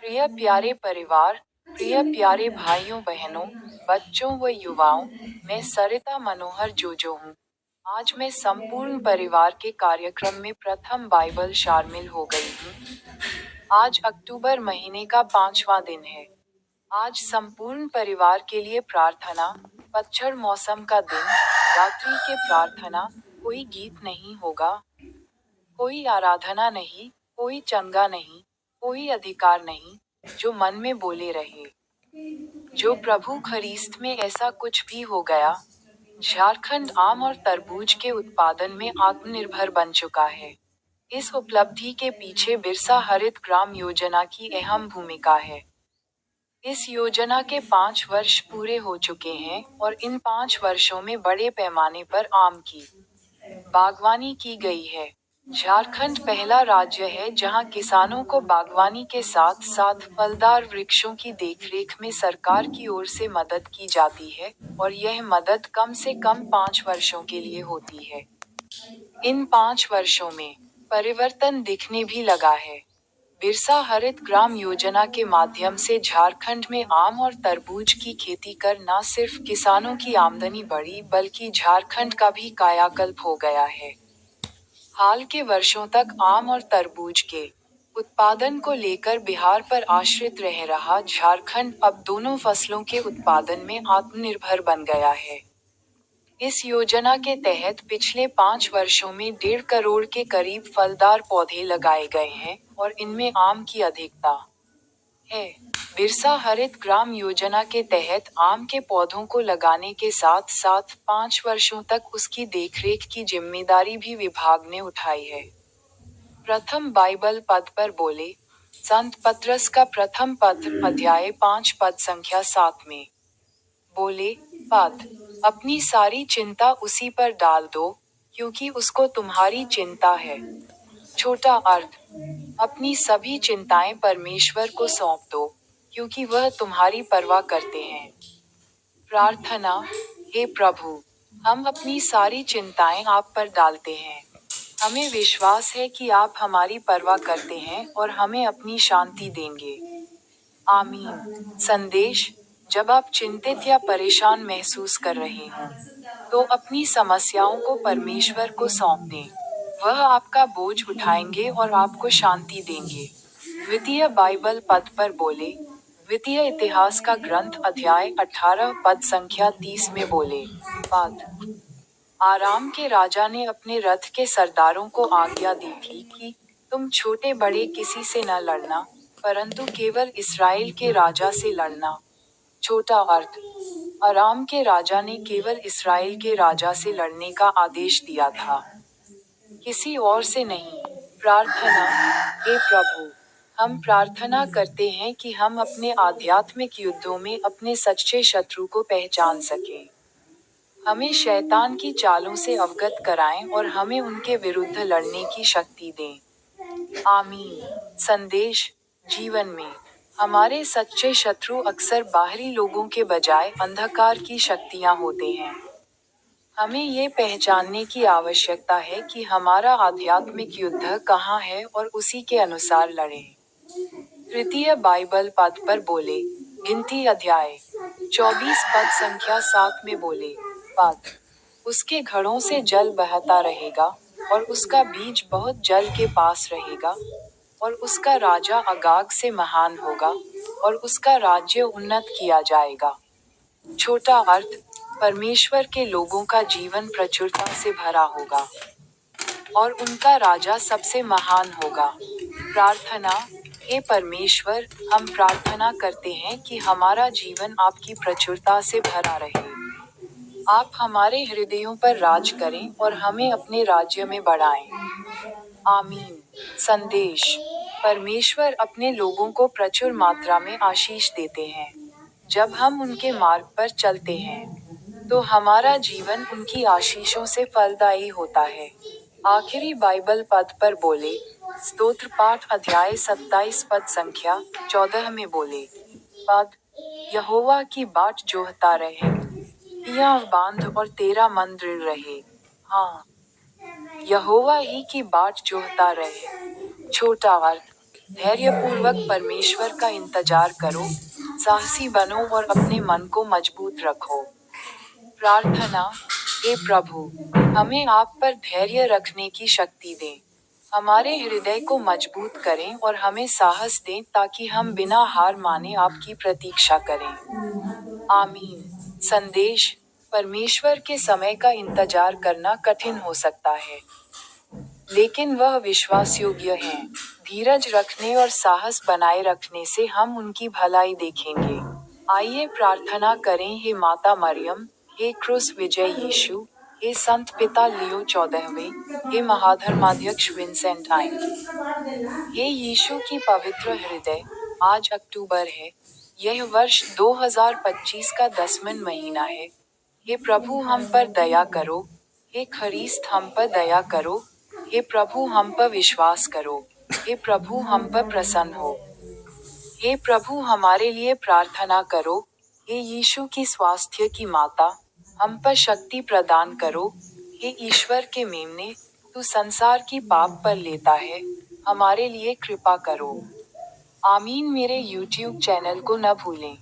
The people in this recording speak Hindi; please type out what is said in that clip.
प्रिय प्यारे परिवार, प्रिय प्यारे भाइयों बहनों, बच्चों व युवाओं, मैं सरिता मनोहर जोजो हूँ। आज मैं संपूर्ण परिवार के कार्यक्रम में प्रथम बाइबल शामिल हो गई हूँ। आज अक्टूबर महीने का 5वां दिन है। आज संपूर्ण परिवार के लिए प्रार्थना, पतझड़ मौसम का दिन, रात्रि के प्रार्थना, कोई गीत नहीं होगा, कोई आराधना नहीं, कोई चंगा नहीं, कोई अधिकार नहीं, जो मन में बोले रहे। जो प्रभु खरीस्त में ऐसा कुछ भी हो गया। झारखंड आम और तरबूज के उत्पादन में आत्मनिर्भर बन चुका है। इस उपलब्धि के पीछे बिरसा हरित ग्राम योजना की अहम भूमिका है। इस योजना के 5 वर्ष पूरे हो चुके हैं और इन 5 वर्षों में बड़े पैमाने पर आम की बागवानी की गई है। झारखंड पहला राज्य है जहां किसानों को बागवानी के साथ साथ फलदार वृक्षों की देखरेख में सरकार की ओर से मदद की जाती है और यह मदद कम से कम 5 वर्षों के लिए होती है। इन 5 वर्षों में परिवर्तन दिखने भी लगा है। बिरसा हरित ग्राम योजना के माध्यम से झारखंड में आम और तरबूज की खेती कर न सिर्फ किसानों की आमदनी बढ़ी बल्कि झारखंड का भी कायाकल्प हो गया है। हाल के वर्षों तक आम और तरबूज के उत्पादन को लेकर बिहार पर आश्रित रह रहा झारखंड अब दोनों फसलों के उत्पादन में आत्मनिर्भर बन गया है। इस योजना के तहत पिछले 5 वर्षों में 1.5 करोड़ के करीब फलदार पौधे लगाए गए हैं और इनमें आम की अधिकता है। बिरसा हरित ग्राम योजना के तहत आम के पौधों को लगाने के साथ साथ 5 वर्षों तक उसकी देखरेख की जिम्मेदारी भी विभाग ने उठाई है। प्रथम बाइबल पद पर बोले, संत पतरस का प्रथम पत्र अध्याय 5 पद संख्या 7 में बोले, पद अपनी सारी चिंता उसी पर डाल दो, क्योंकि उसको तुम्हारी चिंता है। छोटा अर्थ, अपनी सभी चिंताएं परमेश्वर को सौंप दो, क्योंकि वह तुम्हारी परवाह करते हैं। प्रार्थना, हे प्रभु, हम अपनी सारी चिंताएं आप पर डालते हैं। हमें विश्वास है कि आप हमारी परवाह करते हैं और हमें अपनी शांति देंगे। आमीन। संदेश, जब आप चिंतित या परेशान महसूस कर रहे हों, तो अपनी समस्याओं को परमेश्वर को सौंप दें। वह आपका बोझ उठाएंगे और आपको शांति देंगे। द्वितीय बाइबल पद पर बोले, द्वितीय इतिहास का ग्रंथ अध्याय 18 पद संख्या 30 में बोले, पद आराम के राजा ने अपने रथ के सरदारों को आज्ञा दी थी कि तुम छोटे बड़े किसी से न लड़ना, परंतु केवल इस्राएल के राजा से लड़ना। छोटा अर्थ, आराम के राजा ने केवल इस्राएल के राजा से लड़ने का आदेश दिया था, किसी और से नहीं। प्रार्थना, हे प्रभु, हम प्रार्थना करते हैं कि हम अपने आध्यात्मिक युद्धों में अपने सच्चे शत्रु को पहचान सकें। हमें शैतान की चालों से अवगत कराएं और हमें उनके विरुद्ध लड़ने की शक्ति दें। आमीन। संदेश, जीवन में हमारे सच्चे शत्रु अक्सर बाहरी लोगों के बजाय अंधकार की शक्तियां होते हैं। हमें ये पहचानने की आवश्यकता है कि हमारा आध्यात्मिक युद्ध कहाँ है और उसी के अनुसार लड़ें। तृतीय बाइबल पद पर बोले, गिनती अध्याय 24 पद संख्या 7 में बोले, पद उसके घड़ों से जल बहता रहेगा और उसका बीज बहुत जल के पास रहेगा और उसका राजा अगाग से महान होगा और उसका राज्य उन्नत किया जाएगा। छोटा अर्थ, परमेश्वर के लोगों का जीवन प्रचुरता से भरा होगा और उनका राजा सबसे महान होगा। प्रार्थना, हे परमेश्वर, हम प्रार्थना करते हैं कि हमारा जीवन आपकी प्रचुरता से भरा रहे। आप हमारे हृदयों पर राज करें और हमें अपने राज्य में बढ़ाएं। आमीन। संदेश, परमेश्वर अपने लोगों को प्रचुर मात्रा में आशीष देते हैं। जब हम उनके मार्ग पर चलते हैं, तो हमारा जीवन उनकी आशीषों से फलदायी होता है। आखिरी बाइबल पद पर बोले, स्तोत्र पाठ अध्याय 27 पद संख्या 14 में बोले, पद यहोवा की बाट जोहता रहे, पिया बांध और तेरा मन दृढ़ रहे। हाँ, यहोवा ही की बाट जोहता रहे। छोटा अर्थ, धैर्यपूर्वक परमेश्वर का इंतजार करो, साहसी बनो और अपने मन को मजबूत रखो। प्रार्थना। हे प्रभु, हमें आप पर धैर्य रखने की शक्ति दें। हमारे हृदय को मजबूत करें और हमें साहस दें ताकि हम बिना हार माने आपकी प्रतीक्षा करें। आमीन। संदेश। परमेश्वर के समय का इंतजार करना कठिन हो सकता है, लेकिन वह विश्वास योग्य हैं। धीरज रखने और साहस बनाए रखने से हम उनकी भलाई देखेंगे। आइए प्रार्थना करें। हे माता मरियम, हे क्रूस विजय यीशु, हे संत पिता लियो 14वें, हे महाधर्माध्यक्ष विंसेंटाइन, हे यीशु की पवित्र हृदय, आज अक्टूबर है। यह वर्ष 2025 का 10वां महीना है। हे प्रभु हम पर दया करो। हे ख्रीस्त हम पर दया करो। हे प्रभु हम पर विश्वास करो। हे प्रभु हम पर प्रसन्न हो। हे प्रभु हमारे लिए प्रार्थना करो। हे यीशु की स्वास्थ्य की माता, हम पर शक्ति प्रदान करो। हे ईश्वर के मेमने, तू संसार की पाप पर लेता है, हमारे लिए कृपा करो। आमीन। मेरे YouTube चैनल को न भूलें।